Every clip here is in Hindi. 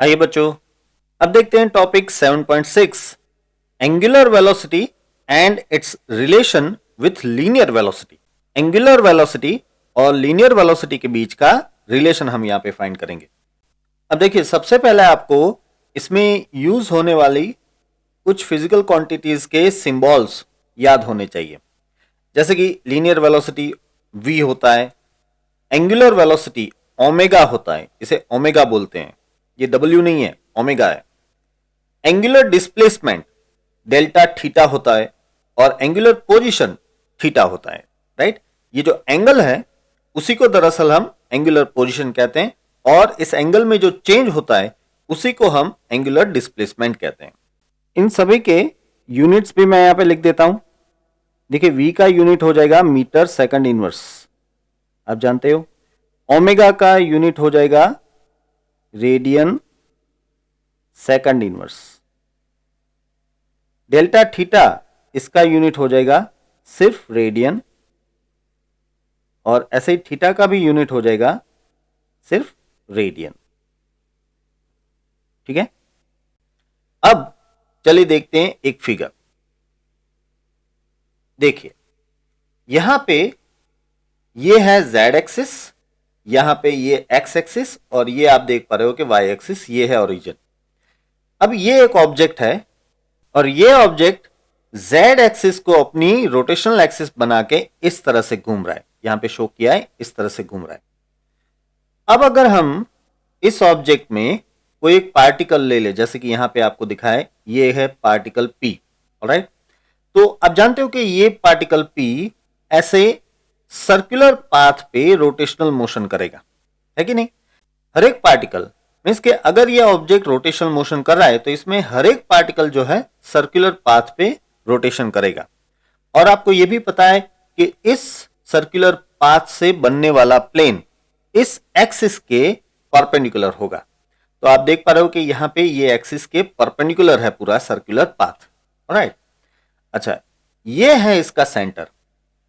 आइए बच्चों, अब देखते हैं topic 7.6 angular velocity and it's relation with linear velocity. Angular velocity और लीनियर वेलोसिटी के बीच का रिलेशन हम यहां पे फाइंड करेंगे। अब देखिए, सबसे पहले आपको इसमें यूज होने वाली कुछ फिजिकल क्वांटिटीज के सिंबल्स याद होने चाहिए। जैसे कि लीनियर वेलोसिटी v होता है, एंगुलर वेलोसिटी ओमेगा होता है, इसे ओमेगा बोलते हैं, ये w नहीं है, ओमेगा है। एंगुलर डिस्प्लेसमेंट डेल्टा थीटा होता है और एंगुलर पोजीशन थीटा होता है, राइट। ये जो एंगल है उसी को दरअसल हम एंगुलर पोजीशन कहते हैं और इस एंगल में जो चेंज होता है उसी को हम एंगुलर डिस्प्लेसमेंट कहते हैं। इन सभी के यूनिट्स भी मैं यहां पे लिख देता हूं। देखिए, v का यूनिट हो जाएगा मीटर सेकंड इनवर्स, आप जानते हो। ओमेगा का यूनिट हो जाएगा radian second inverse. Delta theta इसका यूनिट हो जाएगा सिर्फ रेडियन, और ऐसे ही थीटा का भी यूनिट हो जाएगा सिर्फ रेडियन। ठीक है, अब चलिए देखते हैं एक फिगर। देखिए, यहां पे ये है z एक्सिस, यहां पे ये x एक्सिस, और ये आप देख पा रहे हो कि y एक्सिस, ये है ओरिजिन। अब ये एक ऑब्जेक्ट है और ये ऑब्जेक्ट z एक्सिस को अपनी रोटेशनल एक्सिस बना के इस तरह से घूम रहा है, यहां पे शो किया है, इस तरह से घूम रहा है। अब अगर हम इस ऑब्जेक्ट में कोई एक पार्टिकल ले ले, जैसे कि यहां पे आपको दिखा है, ये है पार्टिकल P, ऑलराइट। तो आप जानते हो कि ये पार्टिकल P ऐसे सर्कुलर पाथ पे रोटेशनल मोशन करेगा, है कि नहीं। हर एक पार्टिकल मींस के अगर ये ऑब्जेक्ट रोटेशनल मोशन कर रहा है तो इसमें हर एक पार्टिकल जो है सर्कुलर पाथ पे रोटेशन करेगा। और आपको यह भी पता है कि इस सर्कुलर पाथ से बनने वाला प्लेन इस एक्सिस के परपेंडिकुलर होगा। तो आप देख पा रहे हो कि यहां पे ये एक्सिस के परपेंडिकुलर है पूरा सर्कुलर पाथ, ऑलराइट। अच्छा, ये है इसका सेंटर।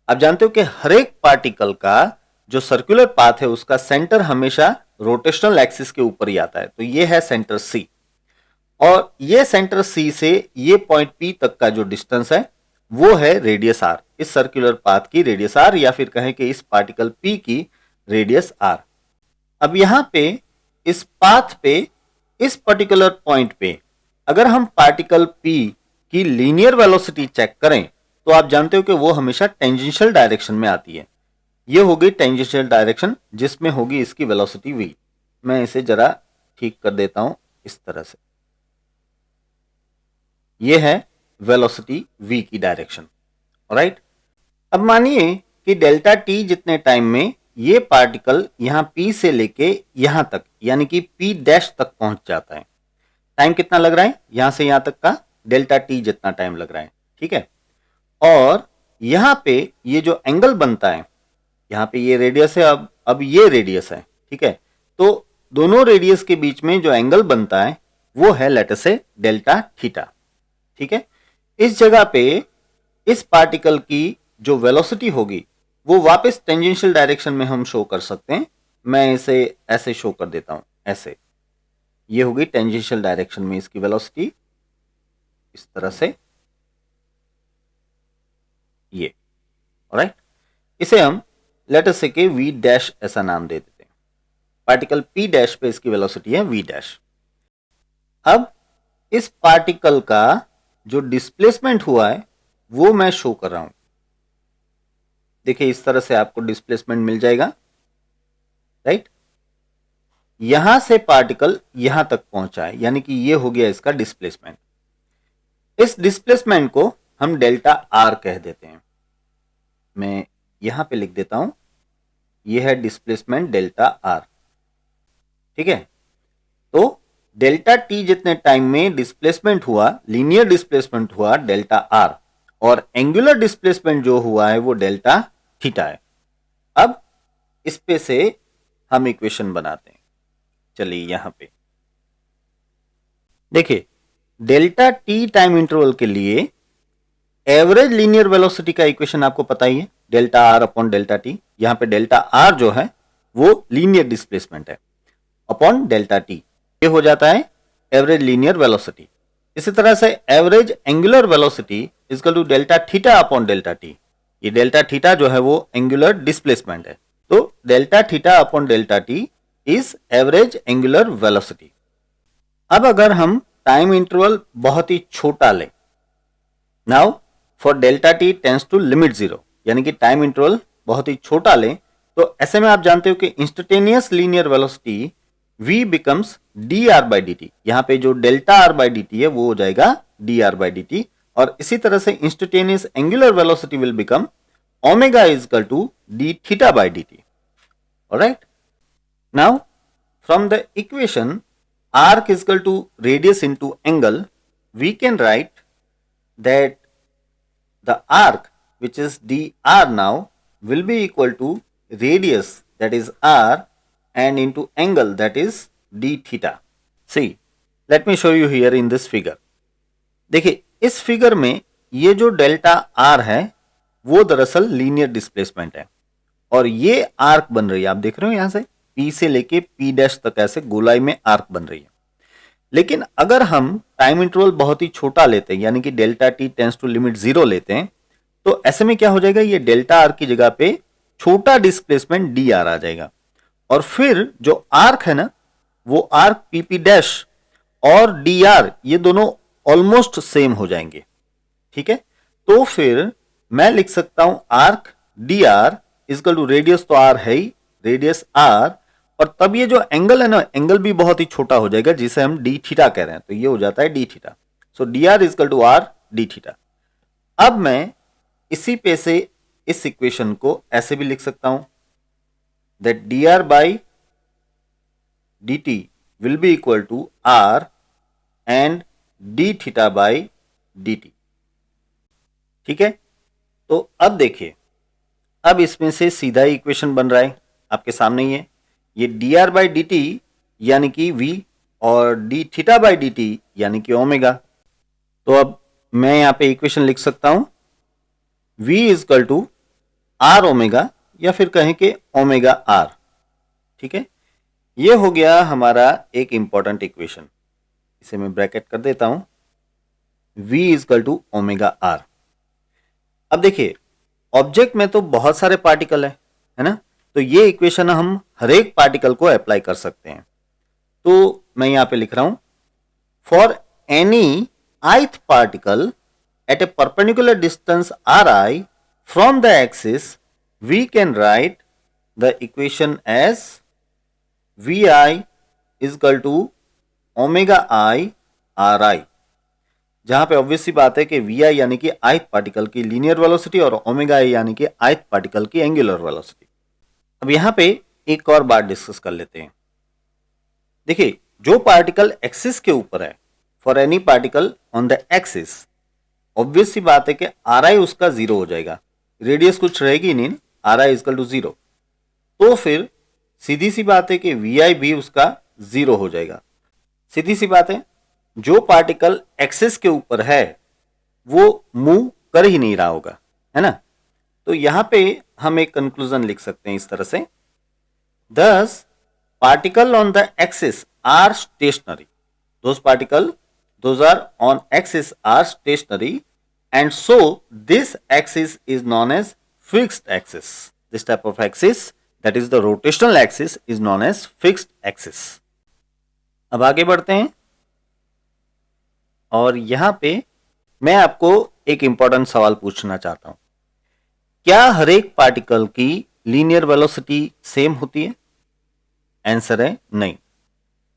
आप जानते हो कि हर एक पार्टिकल का जो सर्कुलर पाथ है उसका सेंटर हमेशा रोटेशनल एक्सिस के ऊपर ही आता है। तो ये है सेंटर C, और ये सेंटर C से ये पॉइंट P तक का जो डिस्टेंस है वो है रेडियस R, इस सर्कुलर पाथ की रेडियस R, या फिर कहें कि इस पार्टिकल P की रेडियस R। अब यहां पे इस पाथ पे इस पर्टिकुलर पॉइंट पे अगर हम पार्टिकल P की लीनियर वेलोसिटी चेक करें तो आप जानते हो कि वो हमेशा टेंजेंशियल डायरेक्शन में आती है। ये होगी टेंजेंशियल डायरेक्शन जिसमें होगी इसकी वेलोसिटी v। मैं इसे जरा ठीक कर देता हूं इस तरह से, ये है वेलोसिटी v की डायरेक्शन, ऑलराइट। अब मानिए कि डेल्टा t जितने टाइम में ये पार्टिकल यहां P से लेके यहां तक यानी कि P डैश तक पहुंच जाता है। टाइम कितना लग रहा है, यहां से यहां तक का डेल्टा t जितना टाइम लग रहा है, ठीक है। और यहां पे ये जो एंगल बनता है, यहां पे ये रेडियस है, अब ये रेडियस है, ठीक है। तो दोनों रेडियस के बीच में जो एंगल बनता है वो है लेट अस से डेल्टा थीटा, ठीक है। इस जगह पे इस पार्टिकल की जो वेलोसिटी होगी वो वापस टेंजेंशियल डायरेक्शन में हम शो कर सकते हैं। मैं इसे ऐसे शो कर देता हूं, ऐसे, ये होगी टेंजेंशियल डायरेक्शन में इसकी वेलोसिटी, इस तरह से ये, ऑलराइट। इसे हम लेट अस से कि v डैश ऐसा नाम दे देते हैं। पार्टिकल p डैश पे इसकी वेलोसिटी है v डैश। अब इस पार्टिकल का जो डिस्प्लेसमेंट हुआ है वो मैं शो कर रहा हूं। देखिए, इस तरह से आपको डिस्प्लेसमेंट मिल जाएगा, राइट। यहां से पार्टिकल यहां तक पहुंचा है यानी कि ये हो गया इसका डिस्प्लेसमेंट। इस डिस्प्लेसमेंट को हम डेल्टा r कह देते हैं। मैं यहां पे लिख देता हूं, यह है डिस्प्लेसमेंट डेल्टा r, ठीक है। तो डेल्टा t जितने टाइम में डिस्प्लेसमेंट हुआ, लीनियर डिस्प्लेसमेंट हुआ डेल्टा r, और एंगुलर डिस्प्लेसमेंट जो हुआ है वो डेल्टा थीटा है। अब इस पे से हम इक्वेशन बनाते हैं। चलिए यहां पे देखिए, डेल्टा t टाइम इंटरवल के लिए एवरेज लीनियर वेलोसिटी का इक्वेशन आपको पता ही है, delta r upon delta t। यहां पे डेल्टा r जो है वो लीनियर डिस्प्लेसमेंट है अपॉन डेल्टा t। ये हो जाता है एवरेज लीनियर वेलोसिटी। इसी तरह से average angular velocity equal to delta theta upon delta T. ये डेल्टा थीटा जो है वो एंगुलर डिस्प्लेसमेंट है, तो delta theta upon delta T is average angular velocity. अब अगर हम टाइम इंटरवल बहुत ही छोटा लें, now for delta T tends to limit zero, यानी कि टाइम इंटरवल बहुत ही छोटा लें, तो ऐसे में आप जानते हो कि instantaneous linear velocity v becomes D R by D T. यहां पे जो delta R by D T है वो हो जाएगा D R by D T, और इसी तरह से instantaneous angular velocity will become omega is equal to D theta by D T. Alright, now from the equation arc is equal to radius into angle, we can write that the arc which is dr now will be equal to radius, that is r, and into angle, that is d theta. See, let me show you here in this figure. देखिए इस फिगर में ये जो डेल्टा r है वो दरअसल लीनियर डिस्प्लेसमेंट है, और ये आर्क बन रही है, आप देख रहे हो यहां से P से लेके P डैश तक ऐसे गोलाई में आर्क बन रही है। लेकिन अगर हम टाइम इंटरवल बहुत ही छोटा लेते हैं, यानी कि delta T tends to limit zero लेते हैं, तो ऐसे में क्या हो जाएगा, ये डेल्टा आर की जगह पे छोटा डिस्प्लेसमेंट डी आर आ जाएगा, और फिर जो आर्क है ना वो आर्क पी पी डैश और डी आर ये दोनों ऑलमोस्ट सेम हो जाएंगे। ठीक है, तो फिर मैं लिख सकता हूं arc D R is equal to radius, तो आर है ही, रेडियस आर, और तब ये जो एंगल है ना, एंगल भी बहुत ही छोटा हो जाएगा जिसे हम डी थीटा कह रहे हैं, तो ये हो जाता है D theta. So D R is equal to R D theta. अब मैं इसी पे से इस इक्वेशन को ऐसे भी लिख सकता हूं that D R by D T will be equal to R and D theta by D T. ठीक है, तो अब देखिए, अब इसमें से सीधा इक्वेशन बन रहा है आपके सामने ही है, ये D R by D T यानी कि v और D theta by D T यानी कि ओमेगा। तो अब मैं यहां पे इक्वेशन लिख सकता हूं v is equal to R omega, या फिर कहें कि ओमेगा आर। ठीक है, ये हो गया हमारा एक इंपॉर्टेंट इक्वेशन, इसे मैं ब्रैकेट कर देता हूं, v is equal to omega R. अब देखिए ऑब्जेक्ट में तो बहुत सारे पार्टिकल है ना, तो ये इक्वेशन हम हर एक पार्टिकल को अप्लाई कर सकते हैं। तो मैं यहां पे लिख रहा हूं for any ith particle at a perpendicular distance R I from the axis we can write the equation as V I is equal to omega I R I, जहां पे ऑब्वियस सी बात है कि वी आई यानी कि ith पार्टिकल की लीनियर वेलोसिटी और ओमेगा आई यानी कि ith पार्टिकल की एंगुलर वेलोसिटी। अब यहां पे एक और बात डिस्कस कर लेते हैं। देखिए जो पार्टिकल एक्सिस के ऊपर है, for any particle on the axis, obvious सी बात है कि आर आई उसका जीरो हो जाएगा, रेडियस कुछ रहेगी नहीं, R I is equal to zero, तो फिर सीधी सी बात है कि वी आई भी उसका जीरो हो जाएगा। सीधी सी बात है, जो पार्टिकल एक्सिस के ऊपर है वो मूव कर ही नहीं रहा होगा, है ना। तो यहां पे हम एक कंक्लूजन लिख सकते हैं इस तरह से, thus particle on the axis are stationary, those particle those are on axis are stationary, and so this axis is known as fixed axis. This type of axis, that is the rotational axis, is known as fixed axis. अब आगे बढ़ते हैं, और यहां पे मैं आपको एक इंपॉर्टेंट सवाल पूछना चाहता हूं, क्या हर एक पार्टिकल की लीनियर वेलोसिटी सेम होती है? आंसर है नहीं।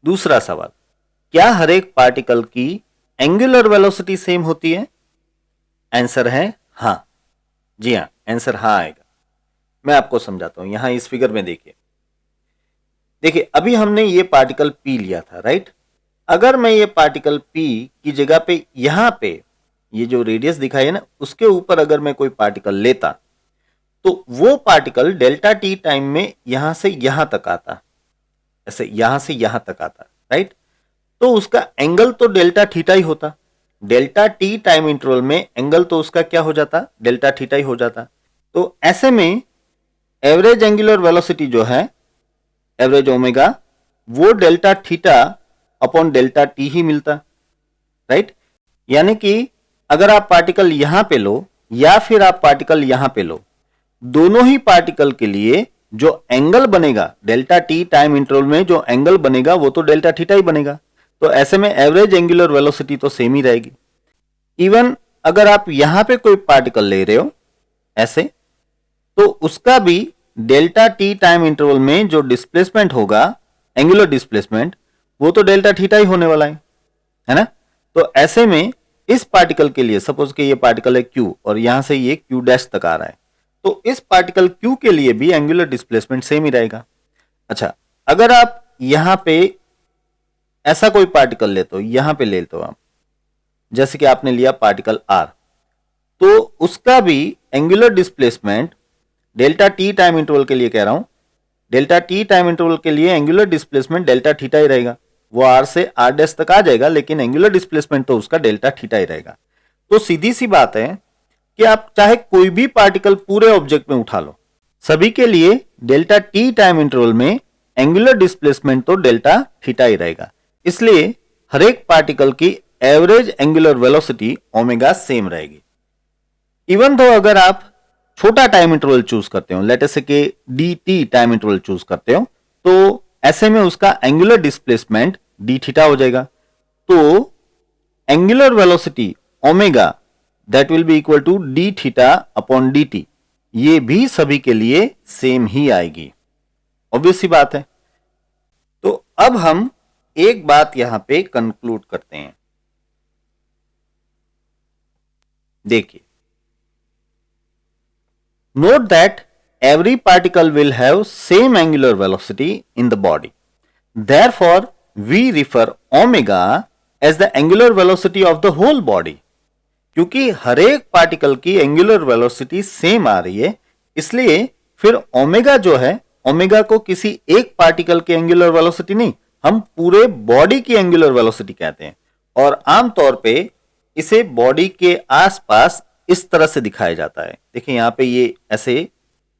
दूसरा सवाल, क्या हर एक पार्टिकल की एंगुलर वेलोसिटी सेम होती है? आंसर है हां। जी हां, आंसर हां आएगा। मैं आपको समझाता हूं, यहां इस फिगर में देखिए अभी हमने ये पार्टिकल P लिया था, राइट। अगर मैं ये पार्टिकल P की जगह पे यहां पे ये जो रेडियस दिखाई है ना, उसके ऊपर अगर मैं कोई पार्टिकल लेता, तो वो पार्टिकल डेल्टा टी टाइम में यहां से यहां तक आता, ऐसे यहां से यहां तक आता, राइट। तो उसका एंगल तो डेल्टा थीटा ही होता, डेल्टा टी टाइम इंटरवल में एंगल तो उसका क्या हो जाता, डेल्टा थीटा ही हो जाता। तो ऐसे में एवरेज एंगुलर वेलोसिटी जो है, एवरेज ओमेगा, वो delta theta upon delta T ही मिलता, राइट। यानी कि अगर आप पार्टिकल यहां पे लो या फिर आप पार्टिकल यहां पे लो, दोनों ही पार्टिकल के लिए जो एंगल बनेगा डेल्टा टी टाइम इंटरवल में, जो एंगल बनेगा वो तो डेल्टा थीटा ही बनेगा। तो ऐसे में एवरेज एंगुलर वेलोसिटी तो सेम ही रहेगी। इवन अगर आप यहां पे कोई पार्टिकल ले रहे हो ऐसे, तो उसका भी डेल्टा टी टाइम इंटरवल में जो डिस्प्लेसमेंट होगा, एंगुलर डिस्प्लेसमेंट, वो तो डेल्टा थीटा ही होने वाला है ना। तो ऐसे में इस पार्टिकल के लिए सपोज कि ये पार्टिकल है Q और यहां से ये Q डैश तक आ रहा है, तो इस पार्टिकल Q के लिए भी एंगुलर डिस्प्लेसमेंट सेम ही रहेगा। अच्छा, अगर आप यहां पे ऐसा कोई पार्टिकल लेते हो, यहां पे ले लेते हो आप, जैसे कि आपने लिया पार्टिकल R, तो उसका भी angular displacement delta T time interval के लिए कह रहा हूं, डेल्टा टी टाइम इंटरवल के लिए एंगुलर डिस्प्लेसमेंट डेल्टा थीटा ही रहेगा। वो R से R डैश तक आ जाएगा, लेकिन एंगुलर डिस्प्लेसमेंट तो उसका डेल्टा थीटा ही रहेगा। तो सीधी सी बात है कि आप चाहे कोई भी पार्टिकल पूरे ऑब्जेक्ट में उठा लो, सभी के लिए डेल्टा टी टाइम इंटरवल में एंगुलर डिस्प्लेसमेंट तो डेल्टा थीटा ही रहेगा। इसलिए हर एक पार्टिकल की average angular velocity omega same रहेगी। इवन तो अगर आप छोटा टाइम इंटरवल चूज करते हो, लेट अस से कि dt टाइम इंटरवल चूज करते हो, तो ऐसे में उसका एंगुलर डिस्प्लेसमेंट d थीटा हो जाएगा। तो angular velocity omega that will be equal to d theta upon dt, ये भी सभी के लिए सेम ही आएगी। ऑब्वियस सी बात है। तो अब हम एक बात यहां पे कंक्लूड करते हैं। देखिए, note that every particle will have same angular velocity in the body. Therefore, we refer omega as the angular velocity of the whole body. क्योंकि हर एक पार्टिकल की एंगुलर वेलोसिटी सेम आ रही है, इसलिए फिर ओमेगा जो है, ओमेगा को किसी एक पार्टिकल की एंगुलर वेलोसिटी नहीं, हम पूरे बॉडी की एंगुलर वेलोसिटी कहते हैं। और आमतौर पे इसे बॉडी के आसपास इस तरह से दिखाया जाता है। देखिए यहां पे ये ऐसे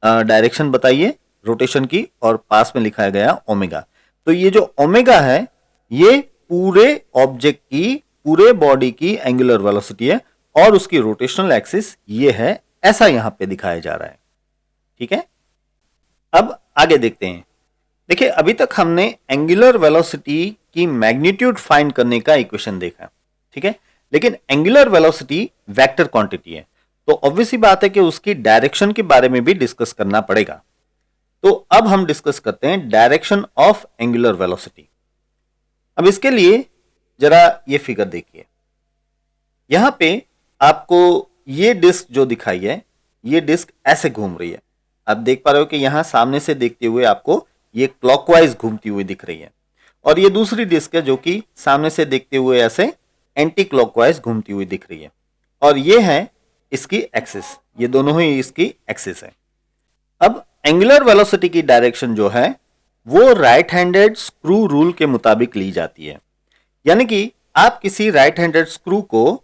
डायरेक्शन बताइए रोटेशन की, और पास में लिखाया गया ओमेगा। तो ये जो ओमेगा है ये पूरे ऑब्जेक्ट की, पूरे बॉडी की एंगुलर वेलोसिटी है, और उसकी रोटेशनल एक्सिस ये है, ऐसा यहां पे दिखाया जा रहा है। ठीक है, अब आगे देखते हैं। देखिए अभी तक हमने एंगुलर वेलोसिटी की मैग्नीट्यूड फाइंड करने का इक्वेशन देखा, ठीक है, लेकिन एंगुलर वेलोसिटी वेक्टर क्वांटिटी है, तो ऑब्वियसली बात है कि उसकी डायरेक्शन के बारे में भी डिस्कस करना पड़ेगा। तो अब हम डिस्कस करते हैं डायरेक्शन ऑफ एंगुलर वेलोसिटी। अब इसके लिए जरा ये फिगर देखिए, यहां पे आपको ये डिस्क जो दिखाई है, ये डिस्क ऐसे घूम रही है। आप देख पा रहे हो कि यहां सामने से देखते हुए आपको ये क्लॉकवाइज घूमती हुई दिख रही है, और ये दूसरी डिस्क है जो कि सामने से देखते हुए ऐसे एंटी क्लॉकवाइज घूमती हुई दिख रही है, और ये है इसकी एक्सिस, ये दोनों ही इसकी एक्सिस है। अब एंगुलर वेलोसिटी की डायरेक्शन जो है वो राइट हैंडेड स्क्रू रूल के मुताबिक ली जाती है। यानी कि आप किसी राइट हैंडेड स्क्रू को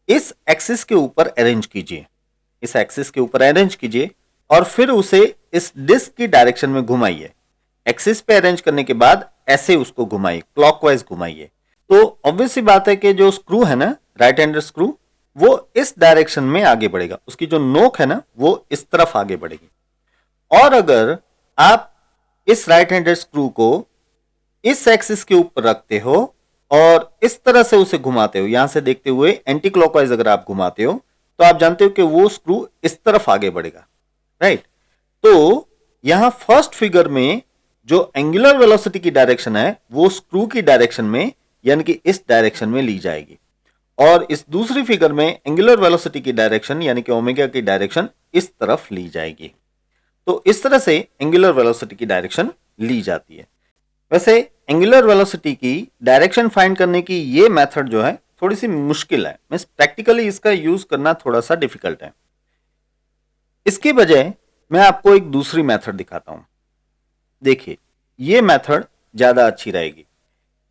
इस एक्सिस के ऊपर अरेंज कीजिए, इस एक्सिस के ऊपर अरेंज कीजिए, और फिर उसे इस डिस्क की डायरेक्शन में घुमाइए। एक्सिस पे अरेंज करने के बाद ऐसे उसको घुमाइए, क्लॉकवाइज घुमाइए। तो ऑब्वियसली बात है कि जो स्क्रू है ना, राइट हैंडेड स्क्रू, वो इस डायरेक्शन में आगे बढ़ेगा, उसकी जो नोक है ना वो इस तरफ आगे बढ़ेगी। और अगर आप इस राइट हैंडेड स्क्रू को इस एक्सिस के ऊपर रखते हो और इस तरह से उसे घुमाते हो, यहां से देखते हुए एंटी क्लॉकवाइज अगर आप घुमाते हो, तो आप जानते हो कि वो स्क्रू इस तरफ आगे बढ़ेगा, राइट। तो यहां फर्स्ट फिगर में जो एंगुलर वेलोसिटी की डायरेक्शन है वो स्क्रू की डायरेक्शन में, यानी कि इस डायरेक्शन में ली जाएगी, और इस दूसरी फिगर में एंगुलर वेलोसिटी की डायरेक्शन यानी कि ओमेगा की डायरेक्शन इस तरफ ली जाएगी। तो इस तरह से एंगुलर वेलोसिटी की डायरेक्शन ली जाती है। वैसे एंगुलर वेलोसिटी की डायरेक्शन फाइंड करने की ये मेथड जो है थोड़ी सी मुश्किल है, मींस प्रैक्टिकली इसका यूज करना थोड़ा सा डिफिकल्ट है। इसके बजाय मैं आपको एक दूसरी मेथड दिखाता हूं। देखिए ये मेथड ज्यादा अच्छी रहेगी।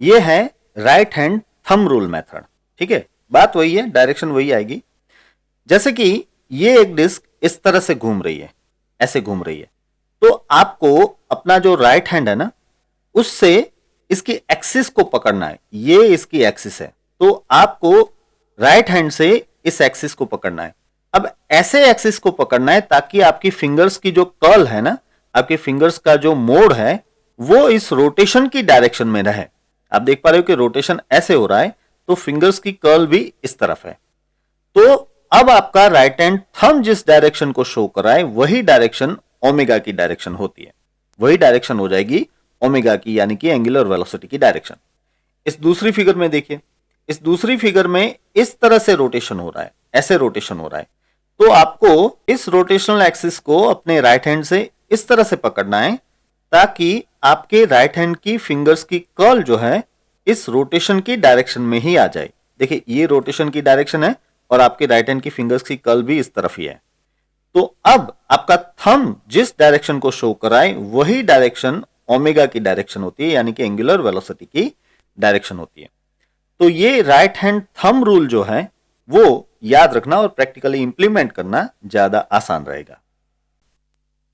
ये है right hand thumb rule method, ठीक है, बात वही है, डायरेक्शन वही आएगी। जैसे कि ये एक डिस्क इस तरह से घूम रही है, ऐसे घूम रही है, तो आपको अपना जो राइट हैंड है ना उससे इसकी एक्सिस को पकड़ना है, ये इसकी एक्सिस है, तो आपको राइट हैंड से इस एक्सिस को पकड़ना है। अब ऐसे एक्सिस को पकड़ना है ताकि आपकी फिंगर्स की जो कर्ल है ना, आपके फिंगर्स का जो मोड़ है वो इस रोटेशन की डायरेक्शन में रहे। आप देख पा रहे हो कि रोटेशन ऐसे हो रहा है, तो फिंगर्स की कर्ल भी इस तरफ है। तो अब आपका राइट हैंड थंब जिस डायरेक्शन को शो कर रहा है वही डायरेक्शन ओमेगा की डायरेक्शन होती है, वही डायरेक्शन हो जाएगी ओमेगा की, यानी कि एंगुलर वेलोसिटी की डायरेक्शन। इस दूसरी फिगर में देखिए, इस दूसरी फिगर में इस तरह से रोटेशन हो रहा है, ऐसे रोटेशन हो रहा है, तो आपको इस रोटेशनल एक्सिस को अपने राइट हैंड से इस तरह से पकड़ना है ताकि आपके राइट हैंड की फिंगर्स की कर्ल जो है इस रोटेशन की डायरेक्शन में ही आ जाए। देखिए ये रोटेशन की डायरेक्शन है और आपके राइट हैंड की फिंगर्स की कर्ल भी इस तरफ ही है। तो अब आपका थंब जिस डायरेक्शन को शो कर रहा है वही डायरेक्शन ओमेगा की डायरेक्शन होती है, यानी कि एंगुलर वेलोसिटी की डायरेक्शन होती है। तो ये राइट हैंड थंब रूल जो है वो याद रखना और प्रैक्टिकली इंप्लीमेंट करना ज्यादा आसान रहेगा।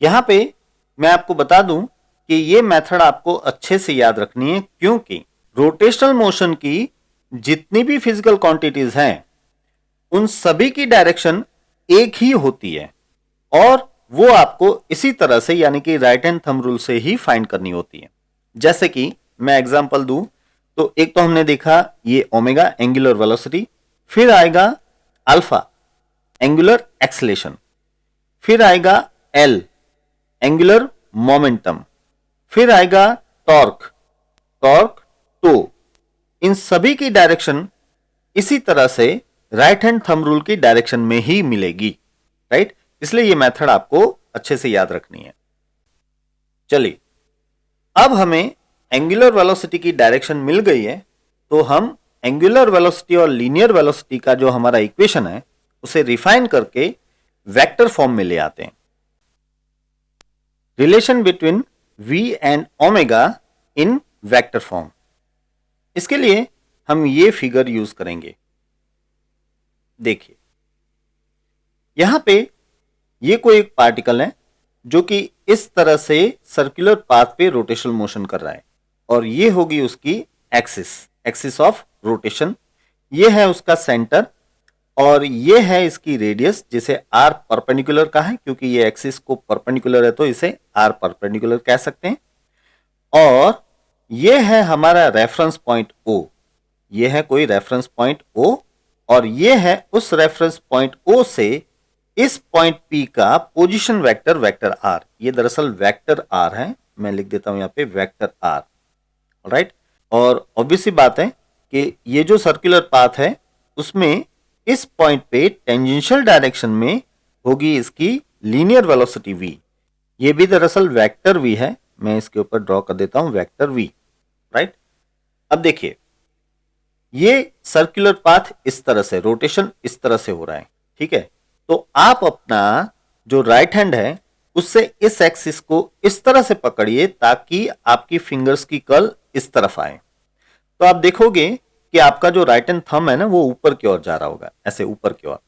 यहां पे मैं आपको बता दूं कि ये मेथड आपको अच्छे से याद रखनी है, क्योंकि रोटेशनल मोशन की जितनी भी फिजिकल क्वांटिटीज हैं उन सभी की डायरेक्शन एक ही होती है और वो आपको इसी तरह से, यानी कि राइट हैंड थंब रूल से ही फाइंड करनी होती है। जैसे कि मैं एग्जांपल दूं तो एक तो हमने देखा ये ओमेगा एंगुलर वेलोसिटी, फिर आएगा अल्फा एंगुलर एक्सेलेरेशन, फिर आएगा एल एंगुलर मोमेंटम, फिर आएगा टॉर्क टॉर्क टो। इन सभी की डायरेक्शन इसी तरह से राइट हैंड थंब रूल की डायरेक्शन में ही मिलेगी, राइट। इसलिए ये मेथड आपको अच्छे से याद रखनी है। चलिए अब हमें एंगुलर वेलोसिटी की डायरेक्शन मिल गई है, तो हम एंगुलर वेलोसिटी और लीनियर वेलोसिटी का जो हमारा इक्वेशन है उसे रिफाइन करके वेक्टर फॉर्म में ले आते हैं। Relation between v and omega in vector form. इसके लिए हम ये फिगर यूज करेंगे। देखिए यहां पे ये कोई एक पार्टिकल है जो कि इस तरह से सर्कुलर पाथ पे रोटेशनल मोशन कर रहा है और ये होगी उसकी एक्सिस ऑफ रोटेशन। ये है उसका सेंटर और ये है इसकी रेडियस, जिसे आर परपेंडिकुलर का है, क्योंकि ये एक्सिस को परपेंडिकुलर है तो इसे आर परपेंडिकुलर कह सकते हैं। और ये है हमारा रेफरेंस पॉइंट ओ, ये है कोई रेफरेंस पॉइंट ओ और ये है उस रेफरेंस पॉइंट ओ से इस पॉइंट पी का पोजीशन वेक्टर वेक्टर आर। ये दरअसल वेक्टर आर है, मैं लिख देता हूं यहां पे वेक्टर आर, राइट। और ऑब्वियस सी बात है कि ये जो सर्कुलर पाथ है उसमें इस पॉइंट पे टेंजेंशियल डायरेक्शन में होगी इसकी लीनियर वेलोसिटी v। ये भी दरअसल वेक्टर v है, मैं इसके ऊपर ड्रॉ कर देता हूं वेक्टर v, राइट। अब देखिए ये सर्कुलर पाथ इस तरह से, रोटेशन इस तरह से हो रहा है, ठीक है। तो आप अपना जो राइट हैंड है उससे इस एक्सिस को इस तरह से पकड़िए ताकि आपकी फिंगर्स की कर्ल इस तरफ आए। तो आप देखोगे कि आपका जो राइट हैंड थंब है ना वो ऊपर की ओर जा रहा होगा, ऐसे ऊपर की ओर।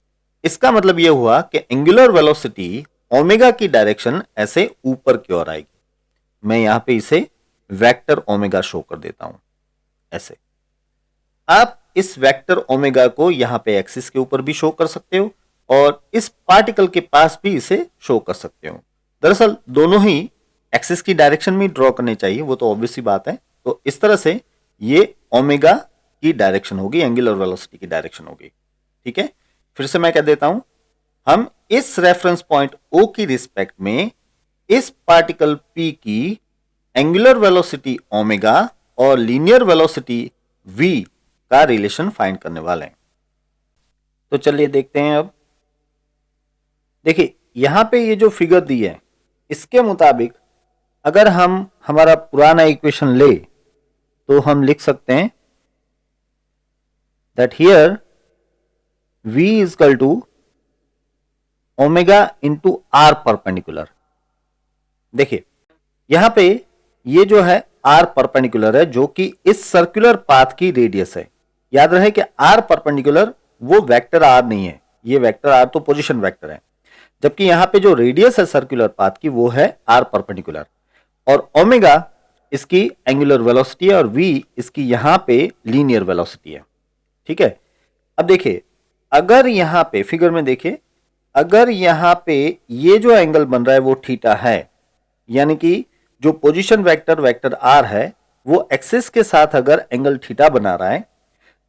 इसका मतलब यह हुआ कि एंगुलर वेलोसिटी ओमेगा की डायरेक्शन ऐसे ऊपर की ओर आएगी। मैं यहां पे इसे वेक्टर ओमेगा शो कर देता हूं, ऐसे। आप इस वेक्टर ओमेगा को यहां पे एक्सिस के ऊपर भी शो कर सकते हो और इस पार्टिकल के पास भी इसे शो कर सकते हो। दरअसल दोनों ही एक्सिस की डायरेक्शन में ड्रॉ करने चाहिए, वो तो ऑब्वियस सी बात है। तो इस तरह से ये ओमेगा की डायरेक्शन होगी, एंगुलर वेलोसिटी की डायरेक्शन होगी, ठीक है। फिर से मैं कह देता हूं, हम इस रेफरेंस पॉइंट ओ की रिस्पेक्ट में इस पार्टिकल पी की एंगुलर वेलोसिटी ओमेगा और लीनियर वेलोसिटी v का रिलेशन फाइंड करने वाले हैं। तो चलिए देखते हैं। अब देखिए यहां पे ये जो फिगर दी है इसके मुताबिक अगर हम हमारा पुराना इक्वेशन ले तो हम लिख सकते हैं that here v is equal to omega into R perpendicular. देखिए यहां पे ये जो है आर परपेंडिकुलर है जो कि इस सर्कुलर पाथ की रेडियस है। याद रहे कि आर परपेंडिकुलर वो वेक्टर आर नहीं है, ये वेक्टर आर तो पोजीशन वेक्टर है, जबकि यहां पे जो रेडियस है सर्कुलर पाथ की वो है आर परपेंडिकुलर। और ओमेगा इसकी एंगुलर वेलोसिटी है और v इसकी यहां पे लीनियर वेलोसिटी है। ठीक है, अब देखिए अगर यहां पे फिगर में देखिए, अगर यहां पे ये जो एंगल बन रहा है वो थीटा है, यानी कि जो पोजीशन वेक्टर वेक्टर r है वो एक्सिस के साथ अगर एंगल थीटा बना रहा है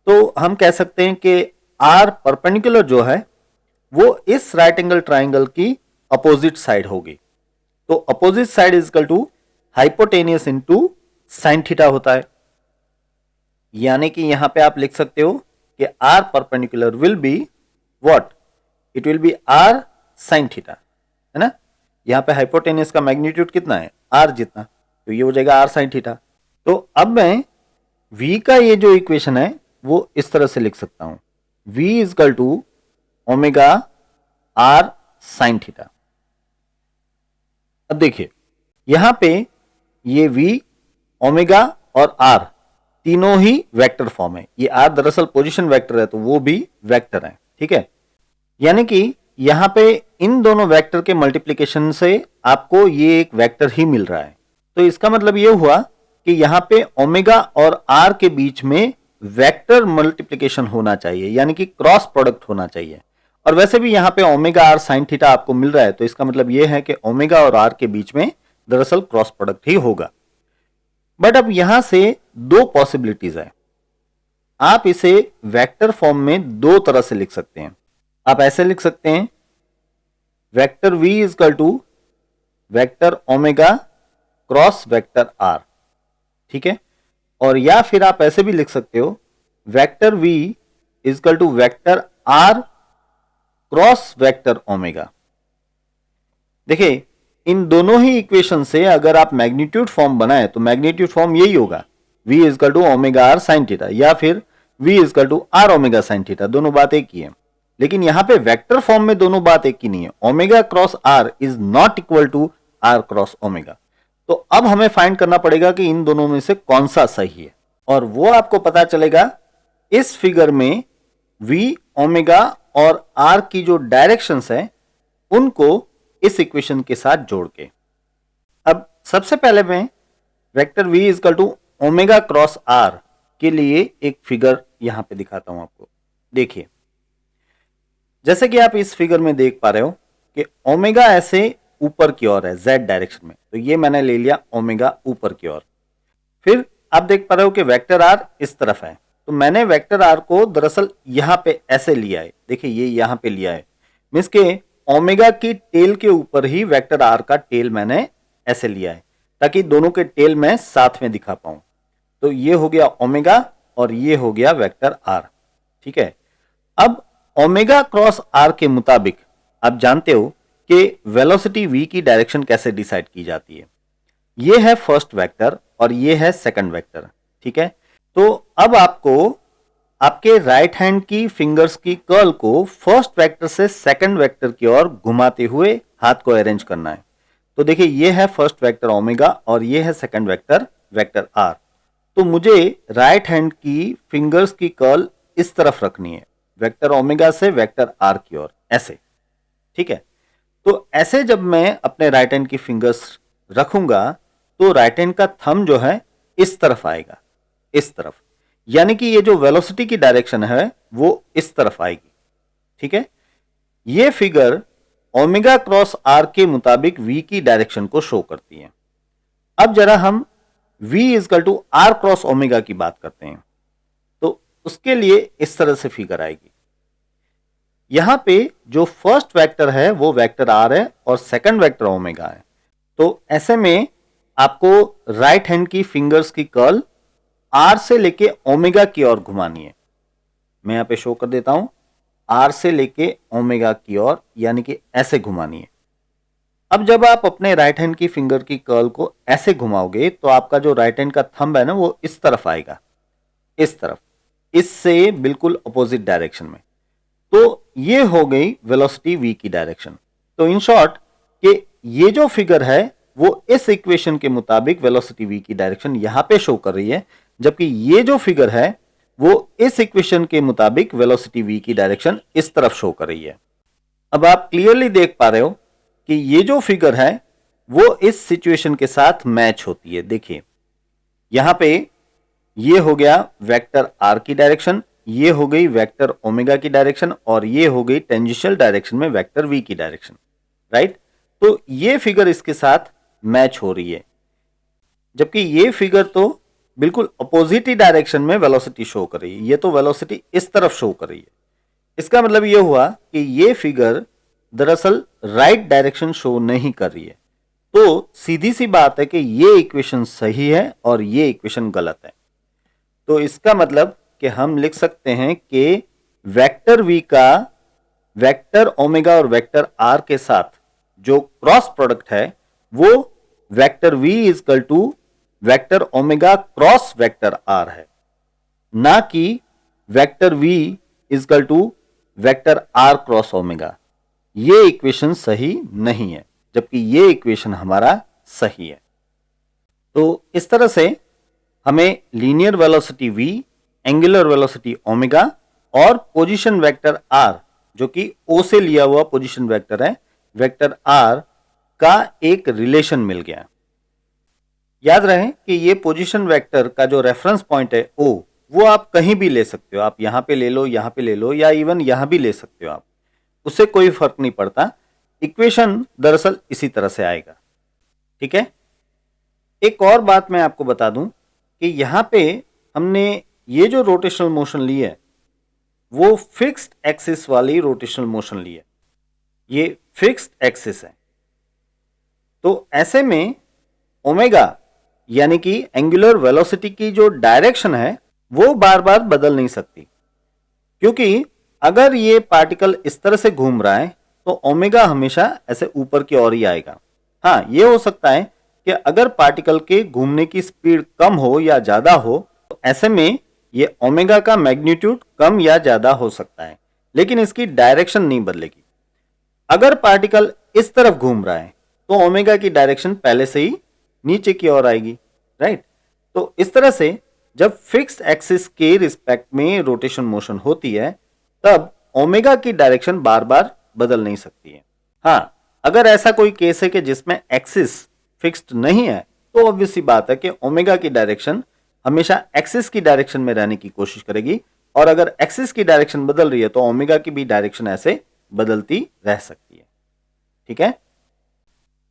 तो हम कह सकते हैं कि r परपेंडिकुलर जो है वो इस राइट एंगल ट्राइंगल की अपोजिट साइड होगी। तो opposite side is equal to hypotenuse into sine theta होता है, यानी कि यहां पे आप लिख सकते हो कि r perpendicular will be what, it will be r sine theta, है ना। यहां पे हाइपोटेनियस का मैग्नीट्यूड कितना है, r जितना, तो ये हो जाएगा r साइन थीटा। तो अब मैं v का ये जो इक्वेशन है वो इस तरह से लिख सकता हूं, v is equal to omega r sine theta. अब देखिए यहां पे ये v, ओमेगा और r तीनों ही वेक्टर फॉर्म है। ये r दरअसल पोजीशन वेक्टर है तो वो भी वेक्टर है, ठीक है। यानी कि यहां पे इन दोनों वेक्टर के मल्टीप्लिकेशन से आपको ये एक वेक्टर ही मिल रहा है। तो इसका मतलब ये हुआ कि यहां पे ओमेगा और r के बीच में वेक्टर मल्टीप्लिकेशन होना चाहिए, यानी कि क्रॉस प्रोडक्ट होना चाहिए। और वैसे भी यहां पे ओमेगा r साइन थीटा आपको मिल रहा है, तो इसका मतलब ये है कि ओमेगा और r के बीच में दरअसल क्रॉस प्रोडक्ट ही होगा। बट अब यहां से दो पॉसिबिलिटीज है, आप इसे वेक्टर फॉर्म में दो तरह से लिख सकते हैं। आप ऐसे लिख सकते हैं, vector v is equal to vector omega cross vector r, ठीक है। और या फिर आप ऐसे भी लिख सकते हो, vector v is equal to vector r cross vector omega. देखिए इन दोनों ही इक्वेशन से अगर आप मैग्नीट्यूड फॉर्म बनाए तो मैग्नीट्यूड फॉर्म यही होगा, v is equal to omega r sine theta, या फिर v is equal to r omega sine theta, दोनों बात एक ही है। लेकिन यहां पे वेक्टर फॉर्म में दोनों बात एक ही नहीं है। Omega cross r is not equal to r cross omega. तो अब हमें फाइंड करना पड़ेगा कि इन दोनों में से कौन सा सही है, और वो आपको पता चलेगा इस फिगर में v, ओमेगा और r की जो डायरेक्शंस है उनको इस इक्वेशन के साथ जोड़ के। अब सबसे पहले मैं vector v is equal to omega cross r के लिए एक फिगर यहां पे दिखाता हूं आपको। देखिए जैसे कि आप इस फिगर में देख पा रहे हो कि ओमेगा ऐसे ऊपर की ओर है z डायरेक्शन में, तो ये मैंने ले लिया ओमेगा ऊपर की ओर। फिर आप देख पा रहे हो कि वेक्टर r इस तरफ है, तो मैंने वेक्टर r को दरअसल यहां पे ऐसे लिया है। देखिए ये यहां पे लिया है, मींस के ओमेगा की टेल के ऊपर ही वेक्टर r का टेल मैंने ऐसे लिया है, ताकि दोनों के टेल मैं साथ में दिखा पाऊं। तो ये हो गया ओमेगा और ये हो गया वेक्टर r, ठीक है। अब ओमेगा क्रॉस r के मुताबिक आप जानते हो कि वेलोसिटी v की डायरेक्शन कैसे डिसाइड की जाती है। ये है फर्स्ट वेक्टर और ये है सेकंड वेक्टर, ठीक है। तो अब आपको आपके राइट हैंड की फिंगर्स की कर्ल को फर्स्ट वेक्टर से सेकंड वेक्टर की ओर घुमाते हुए हाथ को अरेंज करना है। तो देखिए ये है फर्स्ट वेक्टर ओमेगा और ये है सेकंड वेक्टर वेक्टर r। तो मुझे राइट हैंड की फिंगर्स की कर्ल इस तरफ रखनी है, वेक्टर ओमेगा से वेक्टर r की ओर, ऐसे, ठीक है। तो ऐसे जब मैं अपने राइट हैंड की फिंगर्स रखूंगा तो राइट हैंड का थंब जो है इस तरफ आएगा, इस तरफ, यानी कि ये जो वेलोसिटी की डायरेक्शन है वो इस तरफ आएगी, ठीक है। ये फिगर ओमेगा क्रॉस r के मुताबिक v की डायरेक्शन को शो करती है। अब जरा हम v is equal to r cross omega की बात करते हैं, तो उसके लिए इस तरह से फिगर आएगी। यहां पे जो फर्स्ट वेक्टर है वो वेक्टर r है और सेकंड वेक्टर ओमेगा है। तो ऐसे में आपको राइट हैंड की फिंगर्स की कर्ल r से लेके ओमेगा की ओर घुमानी है। मैं यहां पे शो कर देता हूं, r से लेके ओमेगा की ओर, यानी कि ऐसे घुमानी है। अब जब आप अपने राइट हैंड की फिंगर की कर्ल को ऐसे घुमाओगे तो आपका जो राइट हैंड का थंब है ना वो इस तरफ आएगा, इस तरफ, इससे बिल्कुल अपोजिट डायरेक्शन में। तो ये हो गई वेलोसिटी v की डायरेक्शन। तो इन शॉर्ट कि ये जो फिगर है वो इस इक्वेशन के मुताबिक वेलोसिटी v की डायरेक्शन यहां पे शो कर रही है, जबकि ये जो फिगर है वो इस इक्वेशन के मुताबिक वेलोसिटी v की डायरेक्शन इस तरफ शो कर रही है। अब आप क्लियरली देख पा रहे हो कि ये जो फिगर है वो इस सिचुएशन के साथ मैच होती है। देखिए यहां पे ये हो गया वेक्टर आर की डायरेक्शन, ये हो गई वेक्टर ओमेगा की डायरेक्शन, और ये हो गई टेंजेंशियल डायरेक्शन में वेक्टर वी की डायरेक्शन, राइट। तो ये फिगर इसके साथ मैच हो रही है, जबकि ये फिगर तो बिल्कुल अपोजिट ही डायरेक्शन में वेलोसिटी शो कर रही है। ये तो वेलोसिटी इस तरफ शो कर रही है। इसका मतलब ये हुआ कि ये फिगर दरअसल राइट डायरेक्शन शो नहीं कर रही है। तो सीधी सी बात है कि ये इक्वेशन सही है और ये इक्वेशन गलत है। तो इसका मतलब कि हम लिख सकते हैं कि वेक्टर v का वेक्टर ओमेगा और वेक्टर r के साथ जो क्रॉस प्रोडक्ट है वो vector v is equal to vector omega cross vector r है, ना कि vector v is equal to vector r cross omega. ये इक्वेशन सही नहीं है, जबकि ये इक्वेशन हमारा सही है। तो इस तरह से हमें linear velocity v, angular velocity omega और पोजीशन वेक्टर r, जो कि o से लिया हुआ पोजीशन वेक्टर है, वेक्टर r का एक रिलेशन मिल गया। याद रहे कि ये पोजीशन वेक्टर का जो रेफरेंस पॉइंट है o, वो आप कहीं भी ले सकते हो। आप यहां पे ले लो, यहां पे ले लो, या इवन यहां भी ले सकते हो आप, उससे कोई फर्क नहीं पड़ता। इक्वेशन दरअसल इसी तरह से आएगा, ठीक है। एक और बात मैं आपको बता दूं कि यहां पे हमने ये जो रोटेशनल मोशन ली है वो फिक्स्ड एक्सिस वाली रोटेशनल मोशन ली है। ये फिक्स्ड एक्सिस है, तो ऐसे में ओमेगा यानी कि एंगुलर वेलोसिटी की जो डायरेक्शन है वो बार बार बदल नहीं सकती, क्योंकि अगर ये पार्टिकल इस तरह से घूम रहा है तो ओमेगा हमेशा ऐसे ऊपर की ओर ही आएगा। हाँ, ये हो सकता है कि अगर पार्टिकल के घूमने की स्पीड कम हो या ज्यादा हो तो ऐसे में ये ओमेगा का मैग्नीट्यूड कम या ज्यादा हो सकता है, लेकिन इसकी डायरेक्शन नहीं बदलेगी। अगर पार्टिकल इस तरफ घूम रहा है तो ओमेगा की डायरेक्शन पहले से ही नीचे की ओर आएगी, राइट। तो इस तरह से जब फिक्स्ड एक्सिस के रिस्पेक्ट में रोटेशन मोशन होती है तब ओमेगा की डायरेक्शन बार बार बदल नहीं सकती है। हाँ, अगर ऐसा कोई केस है कि जिसमें एक्सिस फिक्स्ड नहीं है तो ऑब्वियस सी बात है कि ओमेगा की डायरेक्शन हमेशा एक्सिस की डायरेक्शन में रहने की कोशिश करेगी, और अगर एक्सिस की डायरेक्शन बदल रही है तो ओमेगा की भी डायरेक्शन ऐसे बदलती रह सकती है, ठीक है।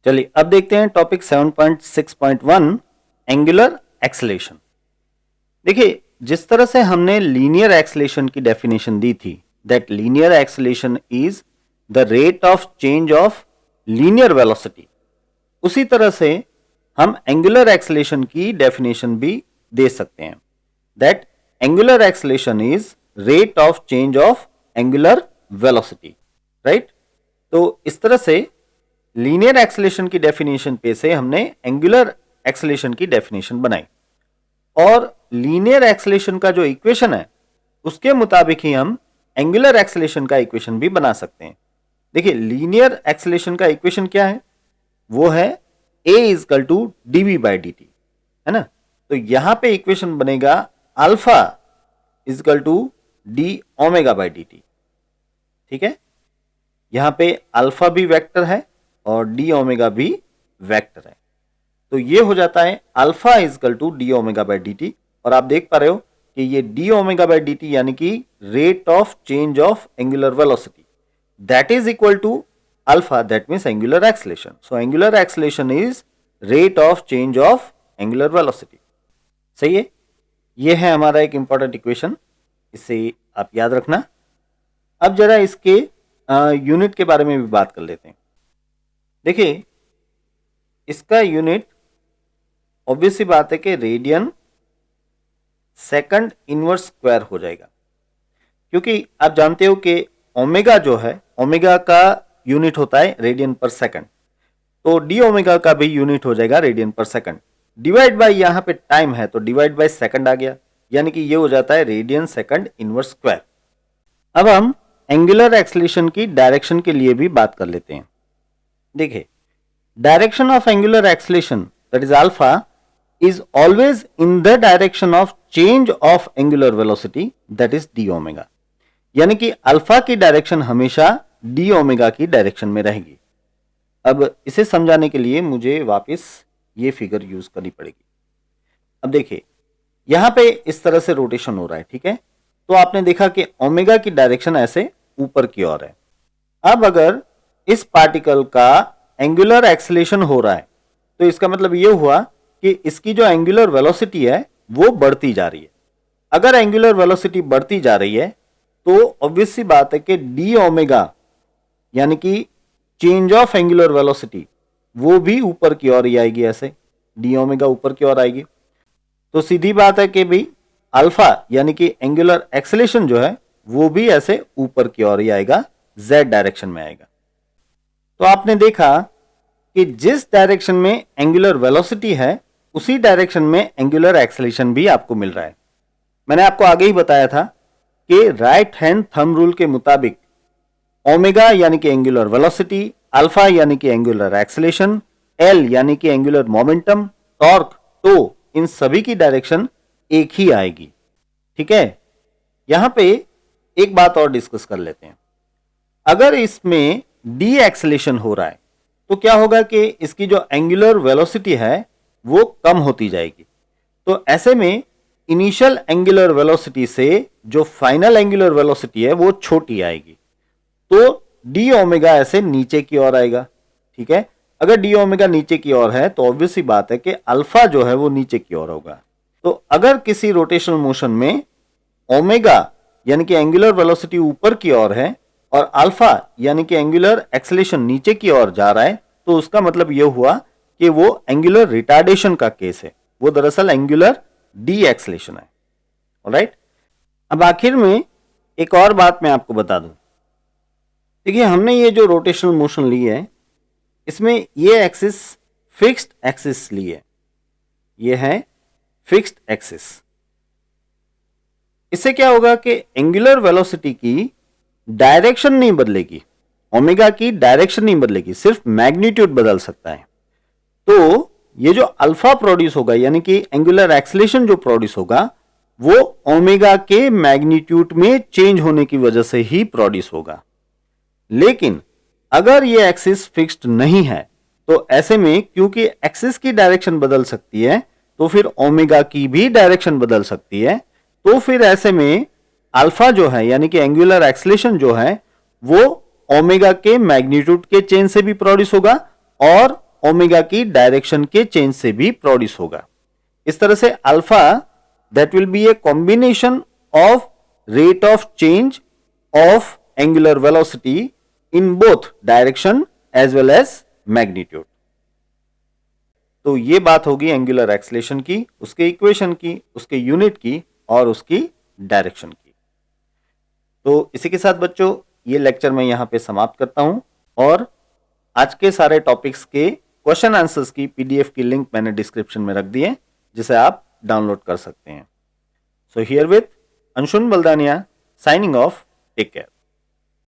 चलिए अब देखते हैं टॉपिक 7.6.1 एंगुलर एक्सेलेरेशन। देखिए, जिस तरह से हमने लीनियर एक्सेलेरेशन की डेफिनेशन दी थी, that linear acceleration is the rate of change of linear velocity, उसी तरह से हम एंगुलर एक्सेलेरेशन की डेफिनेशन भी दे सकते हैं, that angular acceleration is rate of change of angular velocity, right. तो इस तरह से लीनियर एक्सेलेरेशन की डेफिनेशन पे से हमने एंगुलर एक्सेलेरेशन की डेफिनेशन बनाई, और लीनियर एक्सेलेरेशन का जो इक्वेशन है उसके मुताबिक ही हम एंगुलर एक्सेलेरेशन का इक्वेशन भी बना सकते हैं। देखिए, लीनियर एक्सेलेरेशन का इक्वेशन क्या है, वो है a is equal to dv by dt, है ना। तो यहां पे इक्वेशन बनेगा alpha is equal to D omega by dt, ठीक है। यहां पे अल्फा भी वेक्टर है और डी ओमेगा भी वेक्टर है, तो ये हो जाता है alpha is equal to D omega by D T. और आप देख पा रहे हो कि ये D omega by D T यानी कि rate of change of angular velocity, that is equal to alpha, that means angular acceleration. So angular acceleration is rate of change of angular velocity. सही है, ये है हमारा एक इंपॉर्टेंट इक्वेशन, इसे आप याद रखना। अब जरा इसके यूनिट के बारे में भी बात कर लेते हैं। देखिए, इसका यूनिट ऑब्वियस सी बात है कि रेडियन सेकंड इनवर्स स्क्वायर हो जाएगा, क्योंकि आप जानते हो कि ओमेगा जो है, ओमेगा का यूनिट होता है रेडियन पर सेकंड, तो डी ओमेगा का भी यूनिट हो जाएगा रेडियन पर सेकंड। डिवाइड बाय यहां पे टाइम है तो डिवाइड बाय सेकंड आ गया, यानी कि ये हो जाता है रेडियन सेकंड इनवर्स स्क्वायर। अब हम एंगुलर एक्सेलेरेशन की डायरेक्शन के लिए भी बात कर लेते हैं। देखिए, direction of angular acceleration that is alpha is always in the direction of change of angular velocity that is d omega, यानी कि अल्फा की डायरेक्शन हमेशा d ओमेगा की डायरेक्शन में रहेगी। अब इसे समझाने के लिए मुझे वापस ये फिगर यूज करनी पड़ेगी। अब देखिए यहां पे इस तरह से रोटेशन हो रहा है, ठीक है। तो आपने देखा कि ओमेगा की डायरेक्शन ऐसे ऊपर की ओर है। अब अगर इस पार्टिकल का एंगुलर एक्सेलेरेशन हो रहा है तो इसका मतलब यह हुआ कि इसकी जो एंगुलर वेलोसिटी है वो बढ़ती जा रही है। अगर एंगुलर वेलोसिटी बढ़ती जा रही है तो ऑब्वियस सी बात है कि डी ओमेगा यानी कि चेंज ऑफ एंगुलर वेलोसिटी वो भी ऊपर की ओर ही आएगी, ऐसे डी ओमेगा ऊपर की ओर आएगी। तो सीधी बात है कि भाई अल्फा यानी कि एंगुलर एक्सेलेरेशन जो है वो भी ऐसे ऊपर की ओर ही आएगा, जेड डायरेक्शन में आएगा। तो आपने देखा कि जिस डायरेक्शन में एंगुलर वेलोसिटी है उसी डायरेक्शन में एंगुलर एक्सेलेरेशन भी आपको मिल रहा है। मैंने आपको आगे ही बताया था कि राइट हैंड थंब रूल के मुताबिक ओमेगा यानी कि एंगुलर वेलोसिटी, अल्फा यानी कि एंगुलर एक्सेलेरेशन, एल यानी कि एंगुलर मोमेंटम, टॉर्क, टो, इन सभी की डायरेक्शन एक ही आएगी, ठीक है। यहां पे एक बात और डिस्कस कर लेते हैं। अगर इसमें डी एक्सेलेरेशन हो रहा है तो क्या होगा कि इसकी जो एंगुलर वेलोसिटी है वो कम होती जाएगी। तो ऐसे में इनिशियल एंगुलर वेलोसिटी से जो फाइनल एंगुलर वेलोसिटी है वो छोटी आएगी। तो डी ओमेगा ऐसे नीचे की ओर आएगा, ठीक है। अगर डी ओमेगा नीचे की ओर है तो ऑब्वियस सी बात है कि अल्फा जो है वो नीचे की ओर होगा। तो अगर किसी रोटेशनल मोशन में ओमेगा यानी कि एंगुलर वेलोसिटी ऊपर की ओर है और अल्फा यानी कि एंगुलर एक्सेलेरेशन नीचे की ओर जा रहा है तो उसका मतलब यह हुआ कि वो एंगुलर रिटार्डेशन का केस है, वो दरअसल एंगुलर डी एक्सेलेरेशन है। ऑलराइट, अब आखिर में एक और बात मैं आपको बता दूं। देखिए हमने ये जो रोटेशनल मोशन ली है इसमें ये एक्सिस फिक्स्ड एक्सिस ली है, ये है फिक्स्ड एक्सिस। इससे क्या होगा कि एंगुलर वेलोसिटी की डायरेक्शन नहीं बदलेगी, ओमेगा की डायरेक्शन नहीं बदलेगी, सिर्फ मैग्नीट्यूड बदल सकता है। तो ये जो अल्फा प्रोड्यूस होगा यानी कि एंगुलर एक्सेलेरेशन जो प्रोड्यूस होगा वो ओमेगा के मैग्नीट्यूड में चेंज होने की वजह से ही प्रोड्यूस होगा। लेकिन अगर ये एक्सिस फिक्स्ड नहीं है तो ऐसे में क्योंकि एक्सिस की डायरेक्शन बदल सकती है तो फिर ओमेगा की भी डायरेक्शन बदल सकती है। तो फिर ऐसे में अल्फा जो है यानी कि एंगुलर एक्सेलेरेशन जो है वो ओमेगा के मैग्नीट्यूड के चेंज से भी प्रोड्यूस होगा और ओमेगा की डायरेक्शन के चेंज से भी प्रोड्यूस होगा। इस तरह से alpha that will be a combination of rate of change of angular velocity in both direction as well as magnitude. तो ये बात होगी एंगुलर एक्सेलेरेशन की, उसके इक्वेशन की, उसके यूनिट की और उसकी डायरेक्शन की। तो इसी के साथ बच्चों ये लेक्चर मैं यहां पे समाप्त करता हूं और आज के सारे टॉपिक्स के क्वेश्चन आंसर्स की पीडीएफ की लिंक मैंने डिस्क्रिप्शन में रख दी है जिसे आप डाउनलोड कर सकते हैं। So here with Anshun Baldaniya signing off, take care.